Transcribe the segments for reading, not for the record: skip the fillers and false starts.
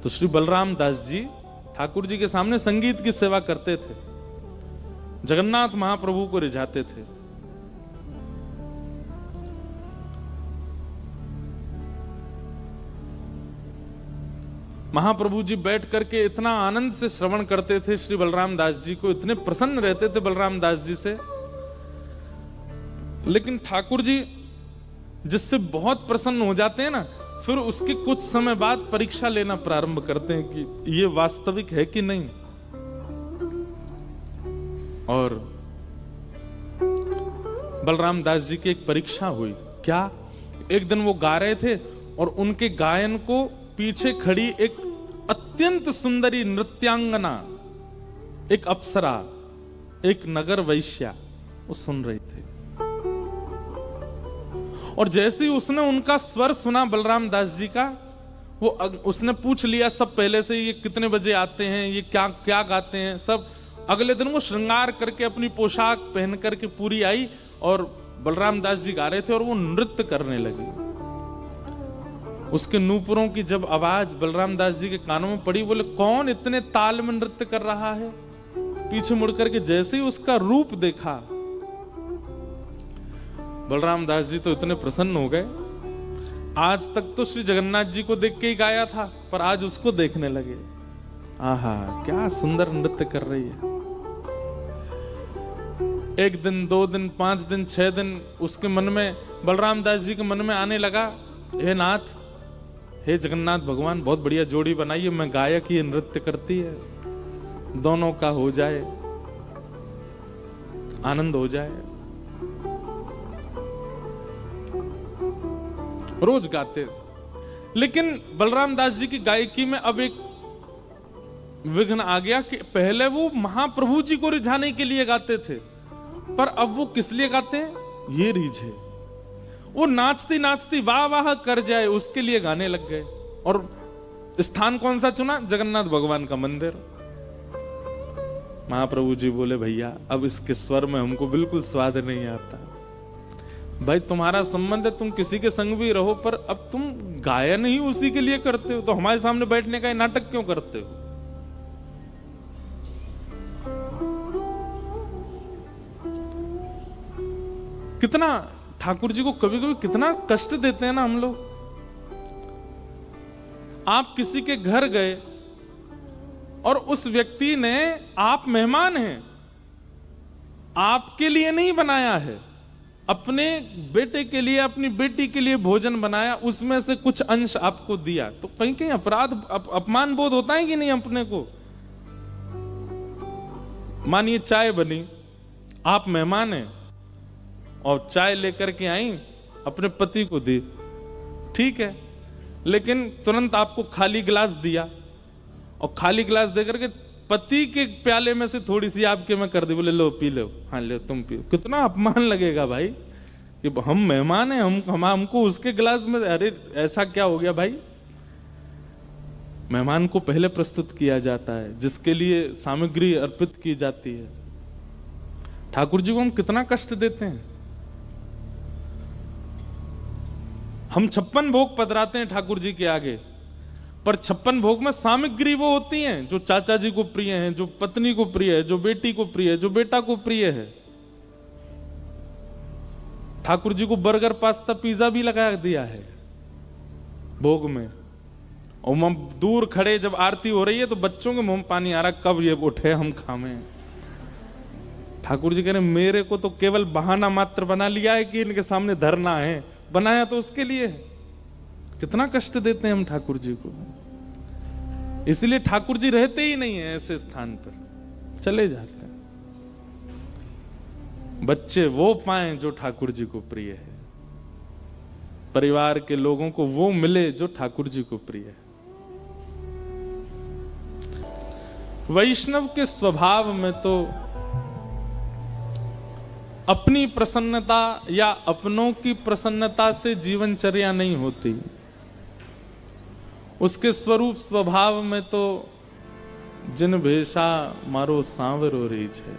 तो श्री बलराम दास जी ठाकुर जी के सामने संगीत की सेवा करते थे, जगन्नाथ महाप्रभु को रिझाते थे। महाप्रभु जी बैठ करके इतना आनंद से श्रवण करते थे श्री बलराम दास जी को, इतने प्रसन्न रहते थे बलराम दास जी से। लेकिन ठाकुर जी जिससे बहुत प्रसन्न हो जाते हैं ना, फिर उसके कुछ समय बाद परीक्षा लेना प्रारंभ करते हैं कि ये वास्तविक है कि नहीं। और बलराम दास जी की एक परीक्षा हुई। क्या? एक दिन वो गा रहे थे और उनके गायन को पीछे खड़ी एक अत्यंत सुंदरी नृत्यांगना, एक अप्सरा, एक नगर वैश्या, वो सुन रही थी। और जैसे ही उसने उनका स्वर सुना बलराम दास जी का, वो उसने पूछ लिया सब पहले से, ये कितने बजे आते हैं, ये क्या क्या गाते हैं सब। अगले दिन वो श्रृंगार करके अपनी पोशाक पहन करके पूरी आई और बलराम दास जी गा रहे थे और वो नृत्य करने लगी। उसके नूपुरों की जब आवाज बलराम दास जी के कानों में पड़ी, बोले कौन इतने ताल में नृत्य कर रहा है। पीछे मुड़ करके जैसे ही उसका रूप देखा, बलराम दास जी तो इतने प्रसन्न हो गए। आज तक तो श्री जगन्नाथ जी को देख के ही गाया था, पर आज उसको देखने लगे। आहा, क्या सुंदर नृत्य कर रही है। एक दिन, 2 दिन, 5 दिन, 6 दिन उसके मन में, बलराम दास जी के मन में आने लगा, हे नाथ, हे जगन्नाथ भगवान, बहुत बढ़िया जोड़ी बनाई है, मैं गायक, ये नृत्य करती है, दोनों का हो जाए, आनंद हो जाए। रोज गाते। लेकिन बलराम दास जी की गायकी में अब एक विघ्न आ गया कि पहले वो महाप्रभु जी को रिझाने के लिए गाते थे, पर अब वो किस लिए गाते हैं, ये रीझे। वो नाचती नाचती वाह वाह कर जाए उसके लिए गाने लग गए। और स्थान कौन सा चुना? जगन्नाथ भगवान का मंदिर। महाप्रभु जी बोले, भैया अब इसके स्वर में हमको बिल्कुल स्वाद नहीं आता। भाई तुम्हारा संबंध है, तुम किसी के संग भी रहो, पर अब तुम गायन ही उसी के लिए करते हो, तो हमारे सामने बैठने का नाटक क्यों करते हो? कितना ठाकुर जी को कभी कभी कितना कष्ट देते हैं ना हम लोग। आप किसी के घर गए और उस व्यक्ति ने, आप मेहमान हैं, आपके लिए नहीं बनाया है, अपने बेटे के लिए, अपनी बेटी के लिए भोजन बनाया, उसमें से कुछ अंश आपको दिया, तो कहीं कहीं अपराध, अपमान बोध होता है कि नहीं अपने को? मानिए चाय बनी, आप मेहमान हैं और चाय लेकर के आई, अपने पति को दी, ठीक है, लेकिन तुरंत आपको खाली गिलास दिया और खाली गिलास देकर के पति के प्याले में से थोड़ी सी आपके में कर दी, बोले लो पी लो, हाँ ले तुम पियो। कितना अपमान लगेगा भाई कि हम मेहमान हैं, हमको उसके गिलास में, अरे ऐसा क्या हो गया भाई? मेहमान को पहले प्रस्तुत किया जाता है, जिसके लिए सामग्री अर्पित की जाती है। ठाकुर जी को हम कितना कष्ट देते हैं। हम 56 भोग पधराते हैं ठाकुर जी के आगे, पर 56 भोग में सामग्री वो होती हैं जो चाचा जी को प्रिय है, जो पत्नी को प्रिय है, जो बेटी को प्रिय है, जो बेटा को प्रिय है। ठाकुर जी को बर्गर, पास्ता, पिज्जा भी लगा दिया है भोग में। और हम दूर खड़े, जब आरती हो रही है तो बच्चों के मुंह में पानी आ रहा, कब ये उठे हम खावे। ठाकुर जी कह रहे मेरे को तो केवल बहाना मात्र बना लिया है कि इनके सामने धरना है, बनाया तो उसके लिए है। कितना कष्ट देते हैं हम ठाकुर जी को। इसलिए ठाकुर जी रहते ही नहीं है ऐसे स्थान पर, चले जाते हैं। बच्चे वो पाएं जो ठाकुर जी को प्रिय है, परिवार के लोगों को वो मिले जो ठाकुर जी को प्रिय है। वैष्णव के स्वभाव में तो अपनी प्रसन्नता या अपनों की प्रसन्नता से जीवनचर्या नहीं होती। उसके स्वरूप स्वभाव में तो जिन भेषा मारो सांवरो रीछ है।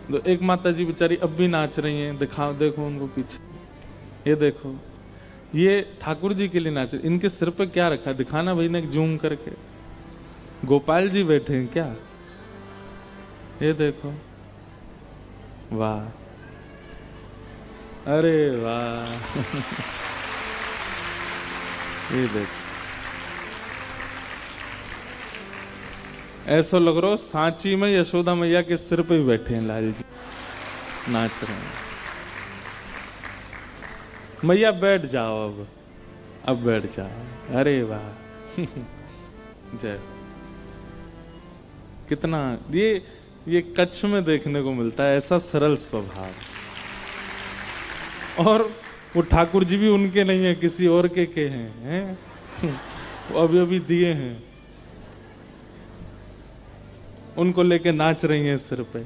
तो एक माता जी बेचारी अब भी नाच रही हैं, दिखाओ, देखो उनको पीछे, ये देखो, ये ठाकुर जी के लिए नाच रहे। इनके सिर पे क्या रखा, दिखाना भाई ने जूम करके। गोपाल जी बैठे हैं क्या? ये देखो, वाह, अरे वाह। ये देखो, ऐसा लग रहा हो सांची में यशोदा मैया के सिर पे ही बैठे हैं लाल जी, नाच रहे हैं। मैया बैठ जाओ, अब बैठ जाओ। अरे वाह। जय। कितना ये कच्छ में देखने को मिलता है, ऐसा सरल स्वभाव। और वो ठाकुर जी भी उनके नहीं है, किसी और के हैं, वो अभी अभी दिए हैं, उनको लेके नाच रही हैं सिर पे।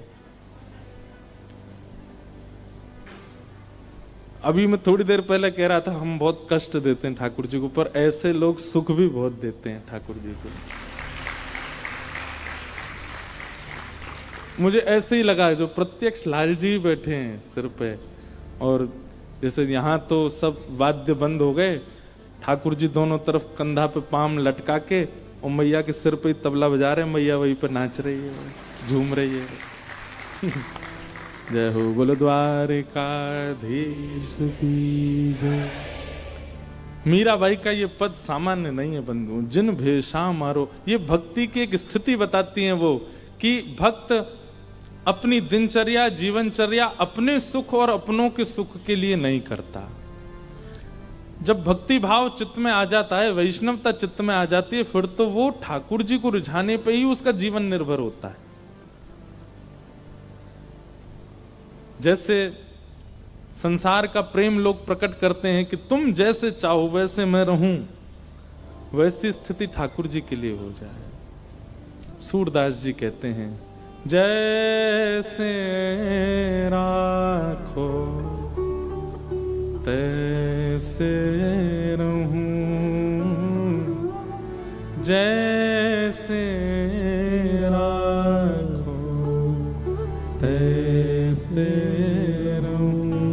अभी मैं थोड़ी देर पहले कह रहा था हम बहुत कष्ट देते हैं ठाकुर जी को, पर ऐसे लोग सुख भी बहुत देते हैं ठाकुर जी को। मुझे ऐसे ही लगा, जो प्रत्यक्ष लाल जी बैठे हैं सिर पे, और जैसे यहाँ तो सब वाद्य बंद हो गए, ठाकुर जी दोनों तरफ कंधा पे पाम लटका के और मैया के सिर पे ही तबला बजा रहे हैं, मैया वहीं पे नाच रही है, झूम रही है। जय हो बोलो द्वारिकाधीश की जय। मीराबाई का ये पद सामान्य नहीं है बंधु। जिन भेषा मारो, ये भक्ति की एक स्थिति बताती हैं वो, कि भक्त अपनी दिनचर्या, जीवनचर्या अपने सुख और अपनों के सुख के लिए नहीं करता। जब भक्ति भाव चित्त में आ जाता है, वैष्णवता चित्त में आ जाती है, फिर तो वो ठाकुर जी को रिझाने पे ही उसका जीवन निर्भर होता है। जैसे संसार का प्रेम लोग प्रकट करते हैं कि तुम जैसे चाहो वैसे मैं रहूं, वैसी स्थिति ठाकुर जी के लिए हो जाए। सूरदास जी कहते हैं, जैसे राखो तैसे रहूं, जैसे राखो तैसे रहूं,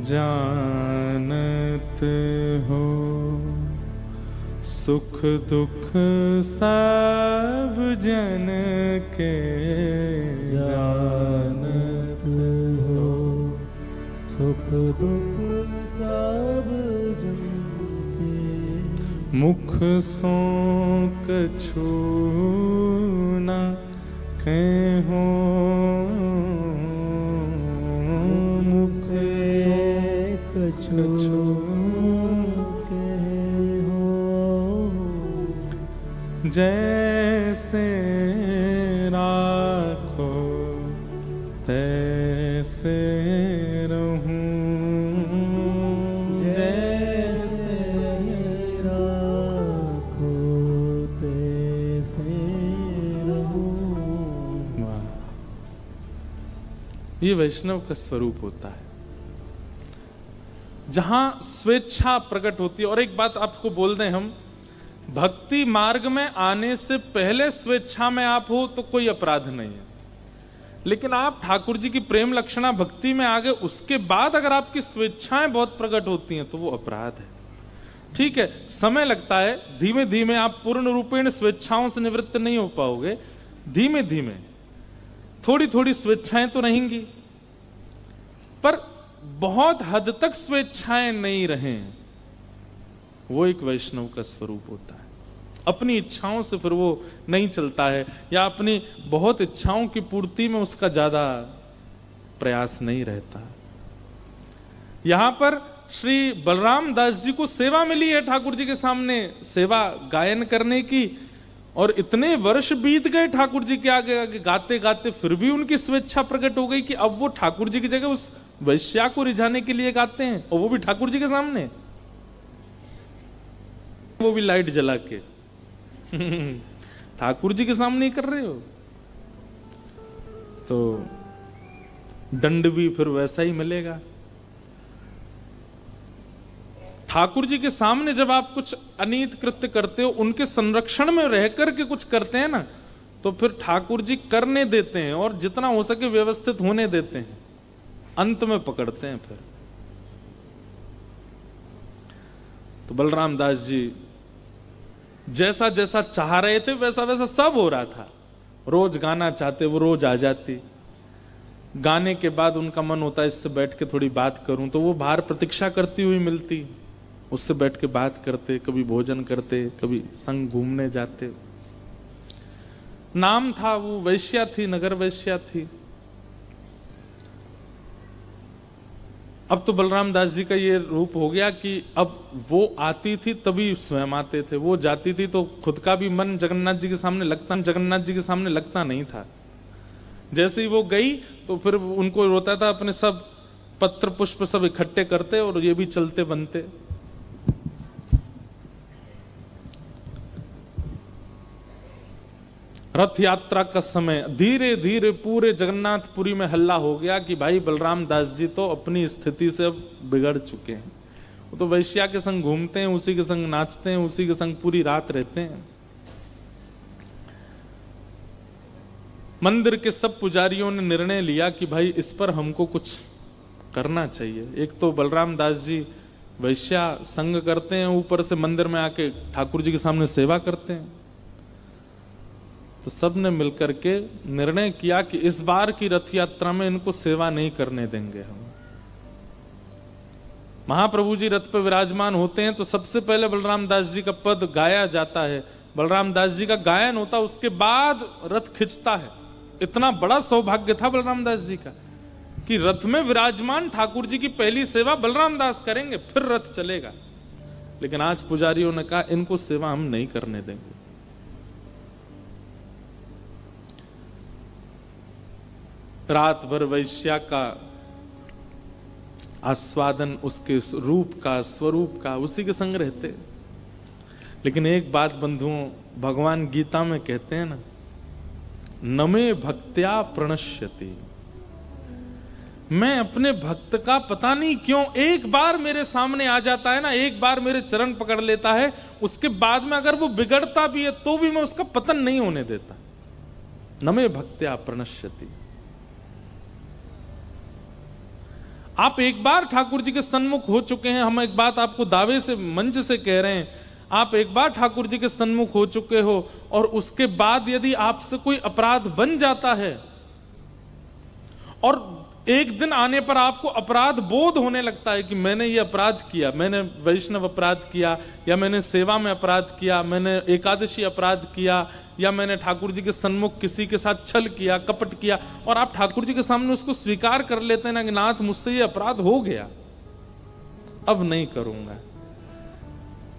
जानत हो सुख दुख सब जन के, जानत हो सुख दुख सब जन के, मुख सो कछु न कहो, मुख से कछु जैसे राखो तैसे रहूं, जैसे राखो तैसे रहूं। ये वैष्णव का स्वरूप होता है, जहां स्वेच्छा प्रकट होती है। और एक बात आपको बोल दें हम, भक्ति मार्ग में आने से पहले स्वेच्छा में आप हो तो कोई अपराध नहीं है, लेकिन आप ठाकुर जी की प्रेम लक्षणा भक्ति में आ गए, उसके बाद अगर आपकी स्वेच्छाएं बहुत प्रकट होती हैं तो वो अपराध है। ठीक है, समय लगता है, धीमे धीमे आप पूर्ण रूपेण स्वेच्छाओं से निवृत्त नहीं हो पाओगे, धीमे धीमे थोड़ी थोड़ी स्वेच्छाएं तो रहेंगी, पर बहुत हद तक स्वेच्छाएं नहीं रहें, वो एक वैष्णव का स्वरूप होता है। अपनी इच्छाओं से फिर वो नहीं चलता है, या अपनी बहुत इच्छाओं की पूर्ति में उसका ज्यादा प्रयास नहीं रहता। यहां पर श्री बलराम दास जी को सेवा मिली है ठाकुर जी के सामने, सेवा गायन करने की, और इतने वर्ष बीत गए ठाकुर जी के आगे आगे गाते गाते, फिर भी उनकी स्वेच्छा प्रकट हो गई कि अब वो ठाकुर जी की जगह उस वैश्या को रिझाने के लिए गाते हैं, और वो भी ठाकुर जी के सामने, वो भी लाइट जला के। ठाकुर जी के सामने ही कर रहे हो, तो दंड भी फिर वैसा ही मिलेगा। ठाकुर जी के सामने जब आप कुछ अनीत कृत्य करते हो, उनके संरक्षण में रह करके कुछ करते हैं ना, तो फिर ठाकुर जी करने देते हैं, और जितना हो सके व्यवस्थित होने देते हैं, अंत में पकड़ते हैं। फिर तो बलराम दास जी जैसा जैसा चाह रहे थे वैसा वैसा सब हो रहा था। रोज गाना चाहते, वो रोज आ जाती। गाने के बाद उनका मन होता इससे बैठ के थोड़ी बात करूं, तो वो बाहर प्रतीक्षा करती हुई मिलती, उससे बैठ के बात करते, कभी भोजन करते, कभी संग घूमने जाते। नाम था, वो वैश्या थी, नगर वैश्या थी। अब तो बलराम दास जी का ये रूप हो गया कि अब वो आती थी तभी स्वयं आते थे, वो जाती थी तो खुद का भी मन जगन्नाथ जी के सामने लगता नहीं था। जैसे ही वो गई तो फिर उनको रोता था, अपने सब पत्र पुष्प सब इकट्ठे करते और ये भी चलते बनते। रथ यात्रा का समय धीरे धीरे पूरे जगन्नाथपुरी में हल्ला हो गया कि भाई बलराम दास जी तो अपनी स्थिति से अब बिगड़ चुके हैं। वो तो वैश्या के संग घूमते हैं, उसी के संग नाचते हैं, उसी के संग पूरी रात रहते हैं। मंदिर के सब पुजारियों ने निर्णय लिया कि भाई इस पर हमको कुछ करना चाहिए। एक तो बलराम दास जी वैश्या संग करते हैं, ऊपर से मंदिर में आके ठाकुर जी के सामने सेवा करते हैं। तो सब ने मिलकर के निर्णय किया कि इस बार की रथ यात्रा में इनको सेवा नहीं करने देंगे हम। महाप्रभु जी रथ पर विराजमान होते हैं तो सबसे पहले बलराम दास जी का पद गाया जाता है, बलराम दास जी का गायन होता, उसके बाद रथ खिंचता है। इतना बड़ा सौभाग्य था बलराम दास जी का कि रथ में विराजमान ठाकुर जी की पहली सेवा बलराम दास करेंगे, फिर रथ चलेगा। लेकिन आज पुजारियों ने कहा इनको सेवा हम नहीं करने देंगे। रात भर वैश्या का आस्वादन, उसके रूप का, स्वरूप का, उसी के संग रहते। लेकिन एक बात बंधुओं, भगवान गीता में कहते हैं ना, नमे भक्त्या प्रणश्यति, मैं अपने भक्त का पता नहीं क्यों एक बार मेरे सामने आ जाता है ना, एक बार मेरे चरण पकड़ लेता है, उसके बाद में अगर वो बिगड़ता भी है तो भी मैं उसका पतन नहीं होने देता। नमे भक्त्या प्रणश्यति। आप एक बार ठाकुर जी के सन्मुख हो चुके हैं, हम एक बात आपको दावे से मंच से कह रहे हैं, आप एक बार ठाकुर जी के सन्मुख हो चुके हो और उसके बाद यदि आपसे कोई अपराध बन जाता है और एक दिन आने पर आपको अपराध बोध होने लगता है कि मैंने ये अपराध किया, मैंने वैष्णव अपराध किया, या मैंने सेवा में अपराध किया, मैंने एकादशी अपराध किया, या मैंने ठाकुर जी के सन्मुख किसी के साथ छल किया, कपट किया, और आप ठाकुर जी के सामने उसको स्वीकार कर लेते हैं ना कि नाथ मुझसे ये अपराध हो गया, अब नहीं करूंगा।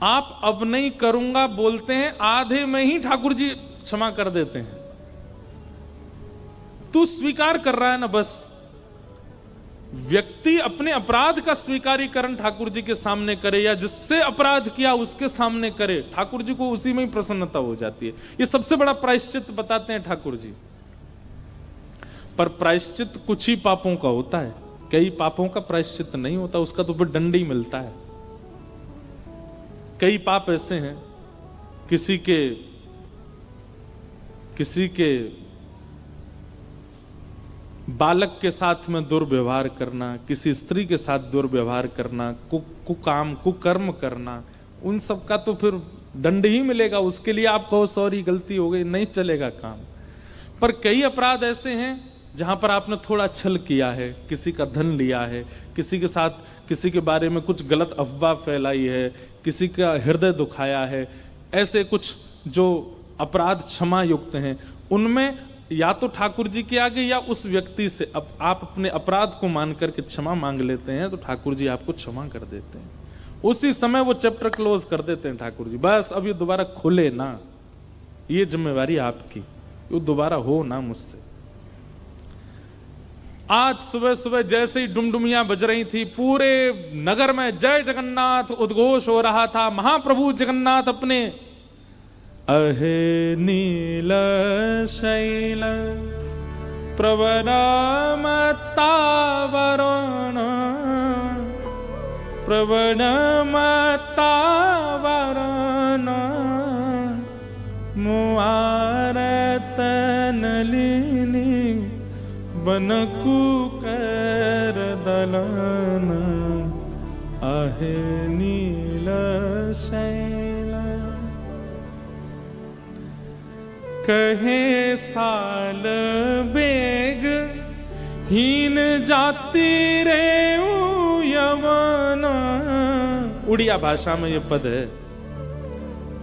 आप अब नहीं करूंगा बोलते हैं, आधे में ही ठाकुर जी क्षमा कर देते हैं। तू स्वीकार कर रहा है ना, बस। व्यक्ति अपने अपराध का स्वीकारीकरण ठाकुर जी के सामने करे या जिससे अपराध किया उसके सामने करे, ठाकुर जी को उसी में ही प्रसन्नता हो जाती है। ये सबसे बड़ा प्रायश्चित बताते हैं ठाकुर जी। पर प्रायश्चित कुछ ही पापों का होता है, कई पापों का प्रायश्चित नहीं होता, उसका तो फिर दंड ही मिलता है। कई पाप ऐसे हैं, किसी के बालक के साथ में दुर्व्यवहार करना, किसी स्त्री के साथ दुर्व्यवहार करना, कुकर्म करना, उन सब का तो फिर दंड ही मिलेगा। उसके लिए आप कहो सॉरी गलती हो गई, नहीं चलेगा काम। पर कई अपराध ऐसे हैं जहां पर आपने थोड़ा छल किया है, किसी का धन लिया है, किसी के साथ किसी के बारे में कुछ गलत अफवाह फैलाई है, किसी का हृदय दुखाया है, ऐसे कुछ जो अपराध क्षमा युक्त हैं, उनमें या तो ठाकुर जी के आगे या उस व्यक्ति से अब आप अपने अपराध को मान करके क्षमा मांग लेते हैं तो ठाकुर जी आपको क्षमा कर देते हैं। उसी समय वो चैप्टर क्लोज कर देते हैं ठाकुर जी, बस अब ये दोबारा खुले ना, ये जिम्मेवारी आपकी, ये दोबारा हो ना मुझसे। आज सुबह सुबह जैसे ही डुमडुमियां बज रही थी, पूरे नगर में जय जगन्नाथ उद्घोष हो रहा था। महाप्रभु जगन्नाथ अपने अहे नील शैल प्रवरामतावरण प्रवणमतावरण मुआरतनलिनी बनकु कर दलन आहे नील कहे साल बेग हीन जाति रे यवना। उड़िया भाषा में ये पद है।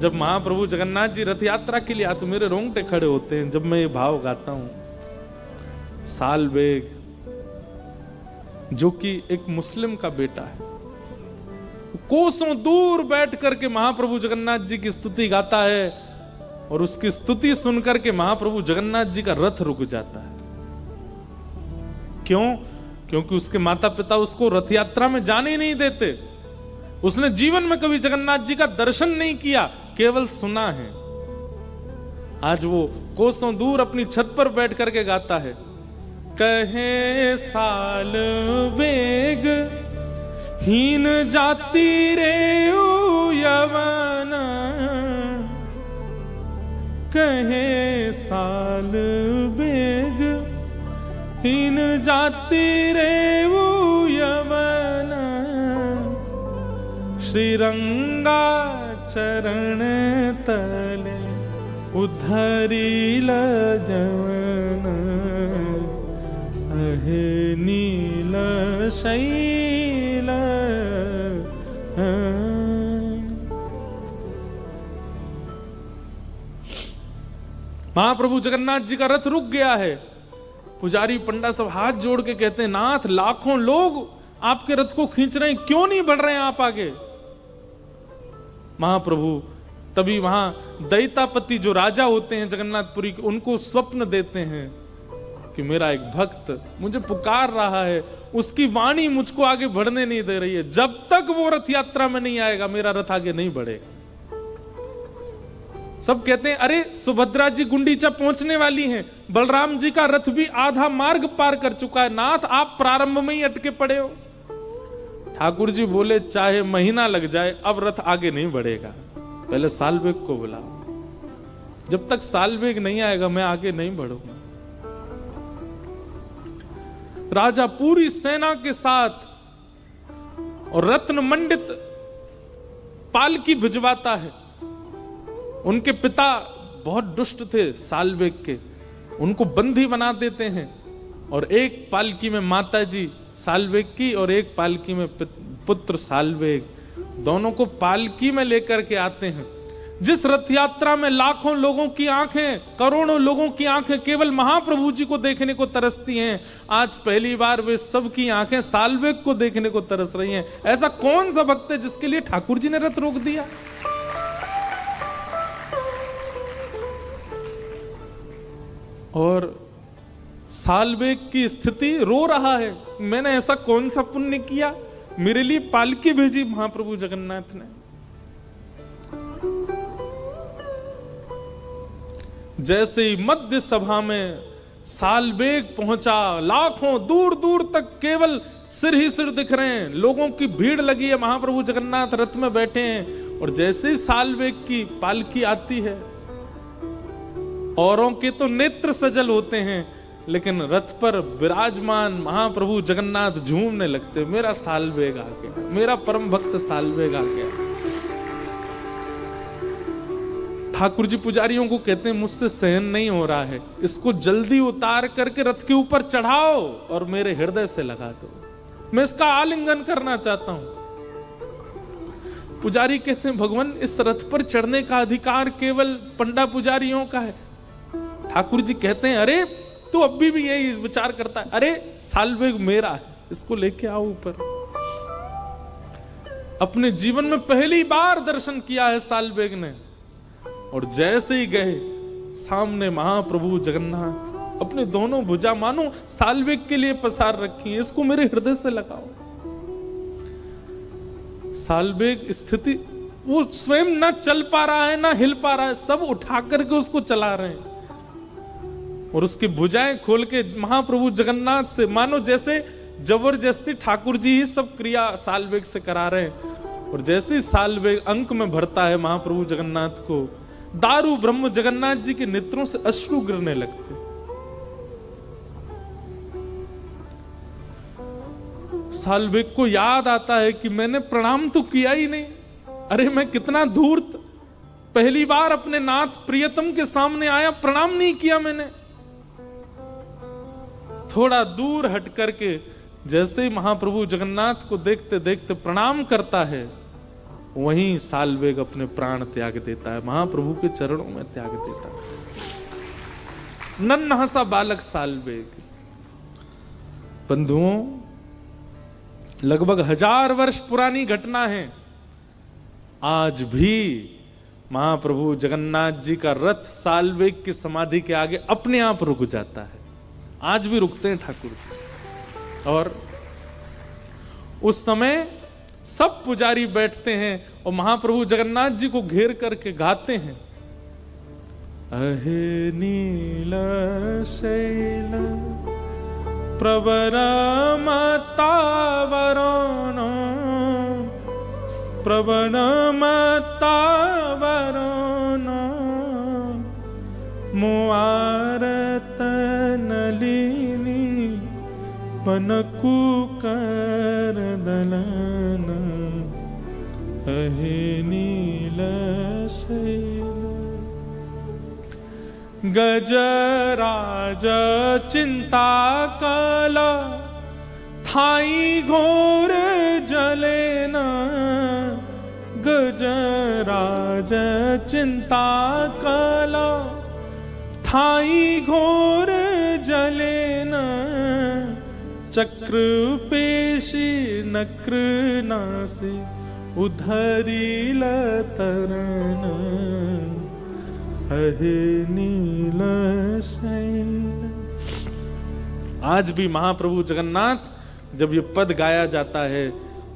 जब महाप्रभु जगन्नाथ जी रथ यात्रा के लिए आते, मेरे रोंगटे खड़े होते हैं जब मैं ये भाव गाता हूं। साल बेग जो कि एक मुस्लिम का बेटा है, कोसों दूर बैठ करके महाप्रभु जगन्नाथ जी की स्तुति गाता है, और उसकी स्तुति सुनकर के महाप्रभु जगन्नाथ जी का रथ रुक जाता है। क्यों? क्योंकि उसके माता पिता उसको रथ यात्रा में जाने ही नहीं देते। उसने जीवन में कभी जगन्नाथ जी का दर्शन नहीं किया, केवल सुना है। आज वो कोसों दूर अपनी छत पर बैठ करके गाता है, कहे साल बेग हीन जाति रे यवना। कहे साल बेग हीन जाति रे यवना। श्रीरंगा चरण तले उद्धरिल जवन। अहे नील शैल। महाप्रभु जगन्नाथ जी का रथ रुक गया है। पुजारी पंडा सब हाथ जोड़ के कहते हैं, नाथ लाखों लोग आपके रथ को खींच रहे हैं, क्यों नहीं बढ़ रहे हैं आप आगे? महाप्रभु तभी वहां दैतापति जो राजा होते हैं जगन्नाथपुरी के, उनको स्वप्न देते हैं कि मेरा एक भक्त मुझे पुकार रहा है, उसकी वाणी मुझको आगे बढ़ने नहीं दे रही है। जब तक वो रथ यात्रा में नहीं आएगा मेरा रथ आगे नहीं बढ़ेगा। सब कहते हैं, अरे सुभद्रा जी गुंडीचा पहुंचने वाली हैं, बलराम जी का रथ भी आधा मार्ग पार कर चुका है, नाथ आप प्रारंभ में ही अटके पड़े हो। ठाकुर जी बोले, चाहे महीना लग जाए अब रथ आगे नहीं बढ़ेगा, पहले सालवेग को बुलाओ। जब तक सालवेग नहीं आएगा मैं आगे नहीं बढ़ूंगा। राजा पूरी सेना के साथ और रत्न मंडित पालकी भिजवाता है। उनके पिता बहुत दुष्ट थे सालवेग के, उनको बंदी बना देते हैं, और एक पालकी में माता जी सालवेग की और एक पालकी में पुत्र सालवेग, दोनों को पालकी में लेकर के आते हैं। जिस रथ यात्रा में लाखों लोगों की आंखें, करोड़ों लोगों की आंखें केवल महाप्रभु जी को देखने को तरसती हैं, आज पहली बार वे सब की आंखें सालवेग को देखने को तरस रही हैं। ऐसा कौन सा भक्त है जिसके लिए ठाकुर जी ने रथ रोक दिया? और सालवेग की स्थिति रो रहा है, मैंने ऐसा कौन सा पुण्य किया, मेरे लिए पालकी भेजी महाप्रभु जगन्नाथ ने। जैसे ही मध्य सभा में सालवेग पहुंचा, लाखों दूर दूर तक केवल सिर ही सिर दिख रहे हैं, लोगों की भीड़ लगी है, महाप्रभु जगन्नाथ रथ में बैठे हैं। और जैसे ही सालवेग की पालकी आती है, औरों के तो नेत्र सजल होते हैं, लेकिन रथ पर विराजमान महाप्रभु जगन्नाथ झूमने लगते, मेरा सालवेग आ गया, मेरा परम भक्त सालवेग आ गया। ठाकुर जी पुजारियों को कहते हैं, मुझसे सहन नहीं हो रहा है, इसको जल्दी उतार करके रथ के ऊपर चढ़ाओ और मेरे हृदय से लगा दो, मैं इसका आलिंगन करना चाहता हूं। पुजारी कहते हैं, भगवान इस रथ पर चढ़ने का अधिकार केवल पंडा पुजारियों का है। ठाकुर जी कहते हैं, अरे तू अभी भी यही विचार करता है, अरे सालवेग मेरा है, इसको लेके आओ ऊपर। अपने जीवन में पहली बार दर्शन किया है सालवेग ने, और जैसे ही गए सामने महाप्रभु जगन्नाथ अपने दोनों भुजा मानो सालवेग के लिए पसार रखी है, इसको मेरे हृदय से लगाओ। सालवेग स्थिति, वो स्वयं ना चल पा रहा है ना हिल पा रहा है, सब उठा करके उसको चला रहे हैं, और उसकी भुजाएं खोल के महाप्रभु जगन्नाथ से मानो जैसे जबरदस्ती ठाकुर जी ही सब क्रिया सालवेग से करा रहे हैं। और जैसे ही सालवेग अंक में भरता है महाप्रभु जगन्नाथ को, दारू ब्रह्म जगन्नाथ जी के नेत्रों से अश्रु गिरने लगते। सालवेग को याद आता है कि मैंने प्रणाम तो किया ही नहीं, अरे मैं कितना धूर्त, पहली बार अपने नाथ प्रियतम के सामने आया, प्रणाम नहीं किया मैंने। थोड़ा दूर हट करके जैसे ही महाप्रभु जगन्नाथ को देखते देखते प्रणाम करता है, वहीं साल्वेग अपने प्राण त्याग देता है, महाप्रभु के चरणों में त्याग देता है। नन्हा सा बालक साल्वेग। बंधुओं, लगभग 1000 वर्ष पुरानी घटना है। आज भी महाप्रभु जगन्नाथ जी का रथ साल्वेग की समाधि के आगे अपने आप रुक जाता है। आज भी रुकते हैं ठाकुर जी। और उस समय सब पुजारी बैठते हैं और महाप्रभु जगन्नाथ जी को घेर करके गाते हैं, अहे नील शैल प्रवरमतावरण प्रवरमतावरण मुआरत नलिनी पनकु कर दलन अहे नील शैल गजराज चिंता कल थाई घोर जलेन गजराज चिंता कल थाई घोर जलेन चक्र पेशी नक्र नासी उधरी लतरन अहे नील शैल। आज भी महाप्रभु जगन्नाथ जब ये पद गाया जाता है,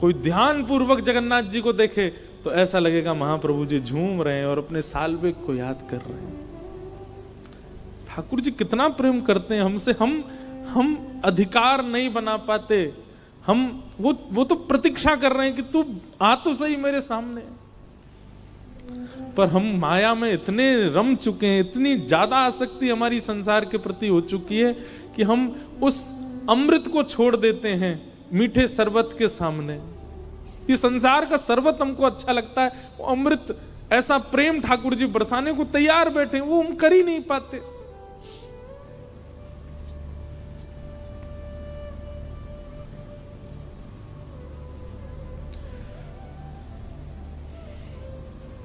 कोई ध्यान पूर्वक जगन्नाथ जी को देखे तो ऐसा लगेगा महाप्रभु जी झूम रहे हैं और अपने साल्वेग को याद कर रहे हैं। ठाकुर जी कितना प्रेम करते हैं हमसे। हम अधिकार नहीं बना पाते, हम वो तो प्रतीक्षा कर रहे हैं कि तू आ तो सही मेरे सामने, पर हम माया में इतने रम चुके हैं, इतनी ज्यादा आसक्ति हमारी संसार के प्रति हो चुकी है कि हम उस अमृत को छोड़ देते हैं मीठे शरबत के सामने। ये संसार का शरबत हमको अच्छा लगता है, वो अमृत ऐसा प्रेम ठाकुर जी बरसाने को तैयार बैठे, वो हम कर ही नहीं पाते।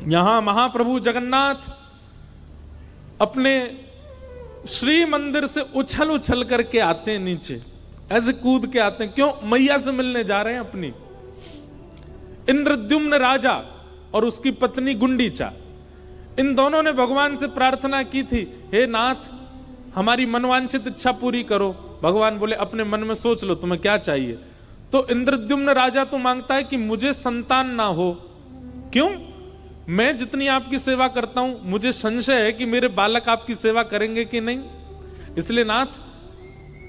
यहां महाप्रभु जगन्नाथ अपने श्री मंदिर से उछल उछल करके आते हैं नीचे, ऐसे कूद के आते हैं। क्यों? मैया से मिलने जा रहे हैं अपनी। इंद्रद्युम्न राजा और उसकी पत्नी गुंडीचा, इन दोनों ने भगवान से प्रार्थना की थी, हे नाथ हमारी मनवांछित इच्छा पूरी करो। भगवान बोले अपने मन में सोच लो तुम्हें क्या चाहिए। तो इंद्रद्युम्न राजा तो मांगता है कि मुझे संतान ना हो। क्यों? मैं जितनी आपकी सेवा करता हूं मुझे संशय है कि मेरे बालक आपकी सेवा करेंगे कि नहीं, इसलिए नाथ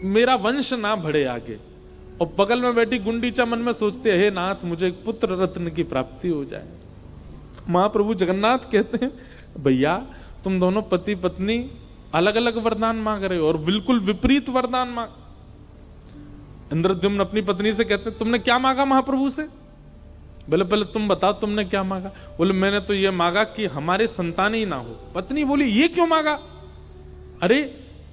मेरा वंश ना बढ़े आगे। और बगल में बैठी गुंडीचा मन में सोचते हैं, हे नाथ मुझे एक पुत्र रत्न की प्राप्ति हो जाए। महाप्रभु जगन्नाथ कहते हैं, भैया तुम दोनों पति पत्नी अलग अलग वरदान मांग रहे हो और बिल्कुल विपरीत वरदान मांग। इंद्रद्युम्न अपनी पत्नी से कहते हैं, तुमने क्या मांगा महाप्रभु से? बोले पहले तुम बताओ तुमने क्या मांगा। बोले मैंने तो ये मांगा कि हमारे संतान ही ना हो। पत्नी बोली ये क्यों मांगा? अरे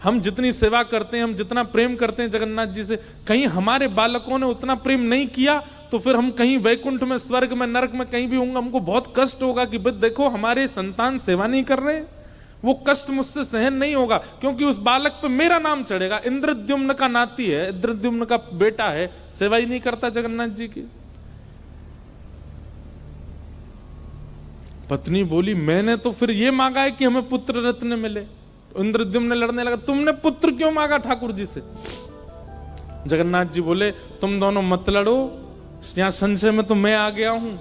हम जितनी सेवा करते हैं, हम जितना प्रेम करते हैं जगन्नाथ जी से, कहीं हमारे बालकों ने उतना प्रेम नहीं किया तो फिर हम कहीं वैकुंठ में, स्वर्ग में, नरक में कहीं भी होंगे, हमको बहुत कष्ट होगा कि देखो हमारे संतान सेवा नहीं कर रहे। वो कष्ट मुझसे सहन नहीं होगा क्योंकि उस बालक पे मेरा नाम चढ़ेगा। इंद्रद्युम्न का नाती है, इंद्रद्युम्न का बेटा है, सेवा ही नहीं करता जगन्नाथ जी की। पत्नी बोली मैंने तो फिर ये मांगा है कि हमें पुत्र रत्न मिले। तो इंद्रद्युम्न लड़ने लगा, तुमने पुत्र क्यों मांगा ठाकुर जी से? जगन्नाथ जी बोले तुम दोनों मत लड़ो, यहां संशय में तो मैं आ गया हूं,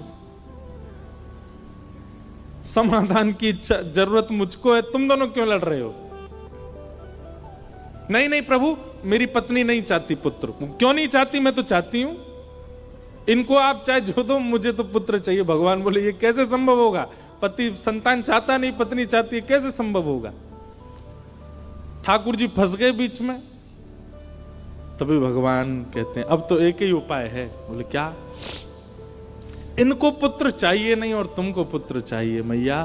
समाधान की जरूरत मुझको है, तुम दोनों क्यों लड़ रहे हो? नहीं नहीं प्रभु, मेरी पत्नी नहीं चाहती पुत्र। क्यों नहीं चाहती? मैं तो चाहती हूं। इनको आप चाहे जो दो, मुझे तो पुत्र चाहिए। भगवान बोले ये कैसे संभव होगा? पति संतान चाहता नहीं, पत्नी चाहती है, कैसे संभव होगा? ठाकुर जी फंस गए बीच में। तभी भगवान कहते हैं अब तो एक ही उपाय है। बोले क्या? इनको पुत्र चाहिए नहीं और तुमको पुत्र चाहिए। मैया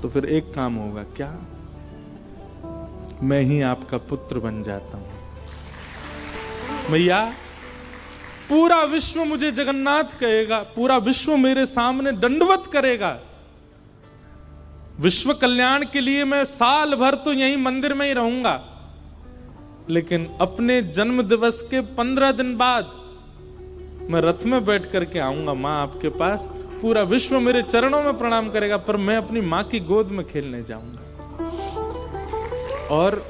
तो फिर एक काम होगा, क्या? मैं ही आपका पुत्र बन जाता हूं। मैया, पूरा विश्व मुझे जगन्नाथ कहेगा, पूरा विश्व मेरे सामने दंडवत करेगा। विश्व कल्याण के लिए मैं साल भर तो यहीं मंदिर में ही रहूंगा, लेकिन अपने जन्म दिवस के 15 दिन बाद मैं रथ में बैठ करके आऊंगा मां आपके पास। पूरा विश्व मेरे चरणों में प्रणाम करेगा, पर मैं अपनी मां की गोद में खेलने जाऊंगा। और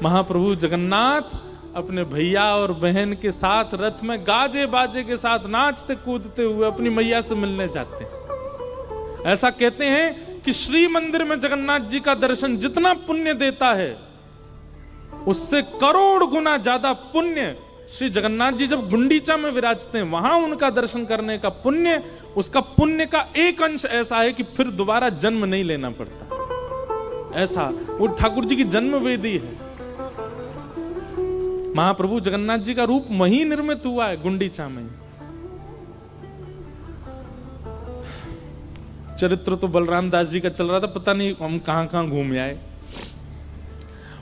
महाप्रभु जगन्नाथ अपने भैया और बहन के साथ रथ में गाजे बाजे के साथ नाचते कूदते हुए अपनी मैया से मिलने जाते हैं। ऐसा कहते हैं कि श्री मंदिर में जगन्नाथ जी का दर्शन जितना पुण्य देता है, उससे करोड़ गुना ज्यादा पुण्य श्री जगन्नाथ जी जब गुंडीचा में विराजते हैं, वहां उनका दर्शन करने का पुण्य, उसका पुण्य का एक अंश ऐसा है कि फिर दोबारा जन्म नहीं लेना पड़ता। ऐसा वो ठाकुर जी की जन्म वेदी है। महाप्रभु जगन्नाथ जी का रूप वहीं निर्मित हुआ है, गुंडीचा में। चरित्र तो बलराम दास जी का चल रहा था, पता नहीं हम कहां कहां घूम आए।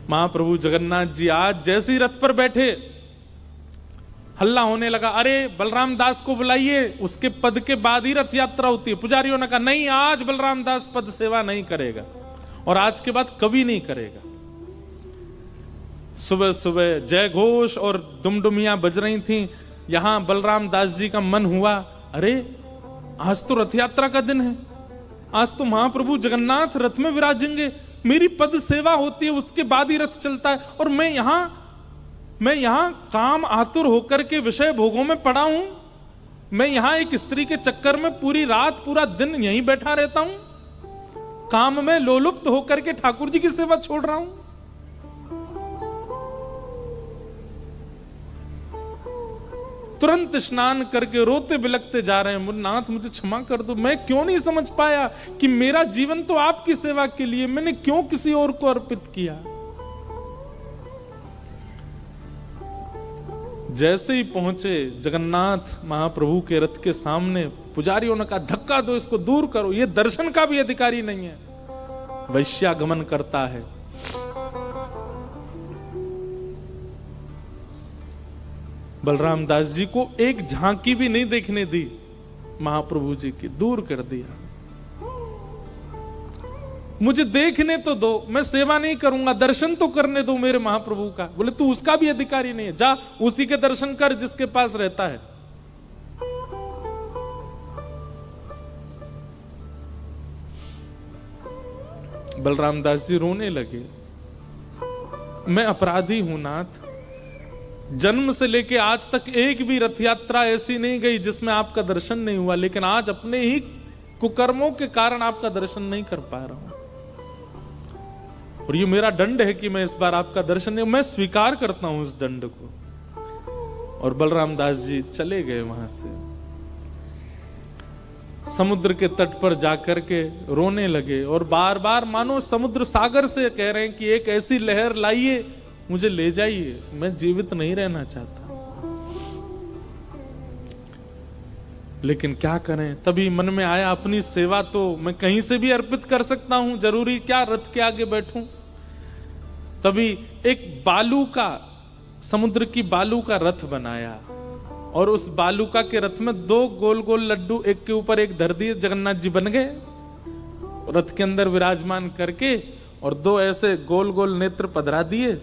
महाप्रभु जगन्नाथ जी आज जैसे ही रथ पर बैठे, हल्ला होने लगा, अरे बलराम दास को बुलाइए, उसके पद के बाद ही रथ यात्रा होती है। पुजारियों ने कहा, नहीं, आज बलराम दास पद सेवा नहीं करेगा और आज के बाद कभी नहीं करेगा। सुबह सुबह जय घोष और डुमडुमियां बज रही थीं। यहां बलराम दास जी का मन हुआ, अरे आज तो रथ यात्रा का दिन है, आज तो महाप्रभु जगन्नाथ रथ में विराजेंगे, मेरी पद सेवा होती है, उसके बाद ही रथ चलता है, और मैं यहां काम आतुर होकर के विषय भोगों में पड़ा हूं। मैं यहां एक स्त्री के चक्कर में पूरी रात पूरा दिन यहीं बैठा रहता हूं, काम में लोलुप्त होकर के ठाकुर जी की सेवा छोड़ रहा हूं। तुरंत स्नान करके रोते बिलखते जा रहे हैं, नाथ मुझे क्षमा कर दो, मैं क्यों नहीं समझ पाया कि मेरा जीवन तो आपकी सेवा के लिए, मैंने क्यों किसी और को अर्पित किया। जैसे ही पहुंचे जगन्नाथ महाप्रभु के रथ के सामने, पुजारियों ने कहा, धक्का दो, इसको दूर करो, ये दर्शन का भी अधिकारी नहीं है, वैश्यागमन करता है। बलराम दास जी को एक झांकी भी नहीं देखने दी महाप्रभु जी की, दूर कर दिया। मुझे देखने तो दो, मैं सेवा नहीं करूंगा, दर्शन तो करने दो मेरे महाप्रभु का। बोले, तू उसका भी अधिकारी नहीं है, जा उसी के दर्शन कर जिसके पास रहता है। बलराम दास जी रोने लगे, मैं अपराधी हूं नाथ, जन्म से लेके आज तक एक भी रथ यात्रा ऐसी नहीं गई जिसमें आपका दर्शन नहीं हुआ, लेकिन आज अपने ही कुकर्मों के कारण आपका दर्शन नहीं कर पा रहा हूं, और ये मेरा दंड है कि मैं इस बार आपका दर्शन नहीं, मैं स्वीकार करता हूं इस दंड को। और बलराम दास जी चले गए वहां से, समुद्र के तट पर जाकर के रोने लगे, और बार बार मानो समुद्र सागर से कह रहे हैं कि एक ऐसी लहर लाइए, मुझे ले जाइए, मैं जीवित नहीं रहना चाहता। लेकिन क्या करें, तभी मन में आया, अपनी सेवा तो मैं कहीं से भी अर्पित कर सकता हूं, जरूरी क्या रथ के आगे बैठूं। तभी एक बालू का, समुद्र की बालू का रथ बनाया, और उस बालूका के रथ में 2 गोल गोल लड्डू एक के ऊपर एक धर दिए, जगन्नाथ जी बन गए रथ के अंदर विराजमान करके, और 2 ऐसे गोल गोल नेत्र पधरा दिए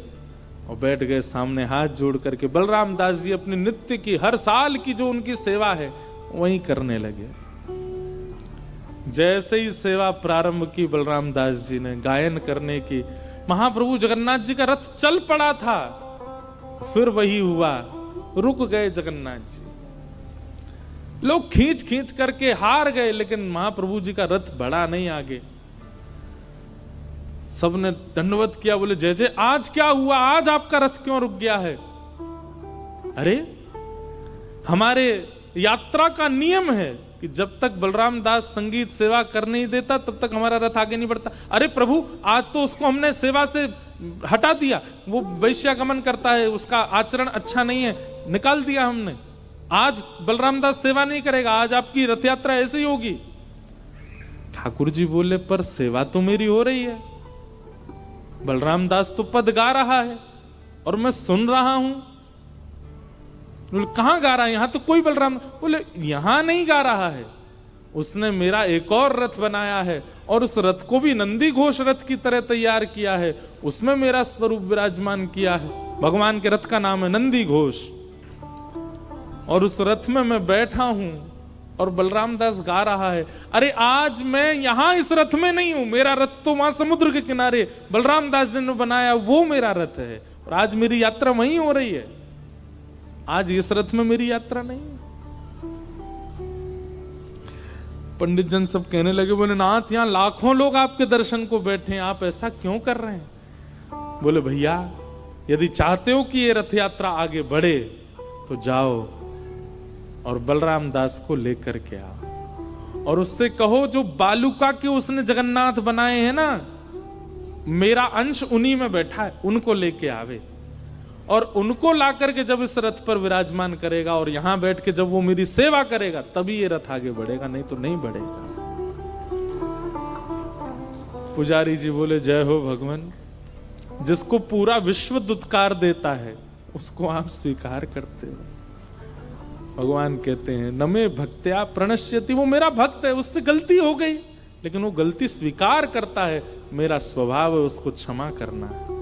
और बैठ गए सामने हाथ जोड़ करके। बलराम दास जी अपनी नित्य की, हर साल की जो उनकी सेवा है वही करने लगे। जैसे ही सेवा प्रारंभ की बलराम दास जी ने गायन करने की, महाप्रभु जगन्नाथ जी का रथ चल पड़ा था, फिर वही हुआ, रुक गए जगन्नाथ जी। लोग खींच खींच करके हार गए, लेकिन महाप्रभु जी का रथ बढ़ा नहीं आगे। सबने दंडवत किया, बोले, जय जय, आज क्या हुआ, आज आपका रथ क्यों रुक गया है? अरे हमारे यात्रा का नियम है कि जब तक बलराम दास संगीत सेवा कर नहीं देता तब तक हमारा रथ आगे नहीं बढ़ता। अरे प्रभु, आज तो उसको हमने सेवा से हटा दिया, वो वैश्यागमन करता है, उसका आचरण अच्छा नहीं है, निकाल दिया हमने, आज बलराम दास सेवा नहीं करेगा, आज आपकी रथ यात्रा ऐसे ही होगी। ठाकुर जी बोले पर सेवा तो मेरी हो रही है, बलराम दास तो पद गा रहा है और मैं सुन रहा हूं। बोले कहां गा रहा है, यहां तो कोई बलराम। बोले यहां नहीं गा रहा है, उसने मेरा एक और रथ बनाया है और उस रथ को भी नंदी घोष रथ की तरह तैयार किया है, उसमें मेरा स्वरूप विराजमान किया है। भगवान के रथ का नाम है नंदी घोष, और उस रथ में मैं बैठा हूं और बलराम दास गा रहा है। अरे आज मैं यहां इस रथ में नहीं हूं, मेरा रथ तो वहां समुद्र के किनारे बलराम दास जी ने बनाया, वो मेरा रथ है और आज मेरी यात्रा वहीं हो रही है। आज इस रथ में मेरी यात्रा नहीं है। पंडित जन सब कहने लगे, बोले नाथ यहां लाखों लोग आपके दर्शन को बैठे हैं, आप ऐसा क्यों कर रहे हैं? बोले भैया यदि चाहते हो कि ये रथ यात्रा आगे बढ़े तो जाओ और बलराम दास को लेकर के आओ और उससे कहो जो बालूका के उसने जगन्नाथ बनाए हैं ना, मेरा अंश उन्हीं में बैठा है, उनको लेके आवे और उनको ला करके जब इस रथ पर विराजमान करेगा और यहां बैठ के जब वो मेरी सेवा करेगा तभी ये रथ आगे बढ़ेगा, नहीं तो नहीं बढ़ेगा। पुजारी जी बोले जय हो भगवान, जिसको पूरा विश्व दुत्कार देता है उसको आप स्वीकार करते हो। भगवान कहते हैं नमे भक्त्या प्रणश्यति, वो मेरा भक्त है, उससे गलती हो गई लेकिन वो गलती स्वीकार करता है, मेरा स्वभाव है उसको क्षमा करना है।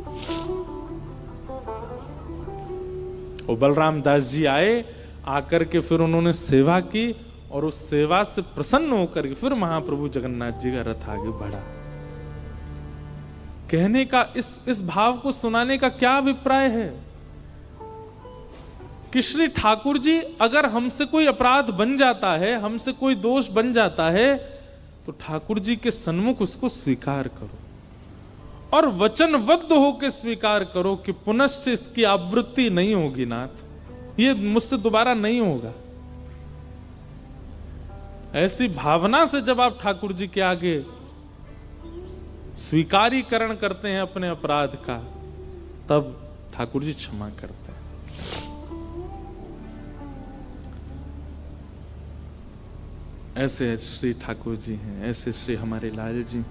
और बलराम दास जी आए, आकर के फिर उन्होंने सेवा की और उस सेवा से प्रसन्न होकर के फिर महाप्रभु जगन्नाथ जी का रथ आगे बढ़ा। कहने का इस भाव को सुनाने का क्या अभिप्राय है कि श्री ठाकुर जी अगर हमसे कोई अपराध बन जाता है, हमसे कोई दोष बन जाता है तो ठाकुर जी के सन्मुख उसको स्वीकार करो और वचनबद्ध होकर स्वीकार करो कि पुनश्च इसकी आवृत्ति नहीं होगी नाथ, ये मुझसे दोबारा नहीं होगा। ऐसी भावना से जब आप ठाकुर जी के आगे स्वीकारीकरण करते हैं अपने अपराध का, तब ठाकुर जी क्षमा करते हैं। ऐसे श्री ठाकुर जी हैं, ऐसे श्री हमारे लाल जी।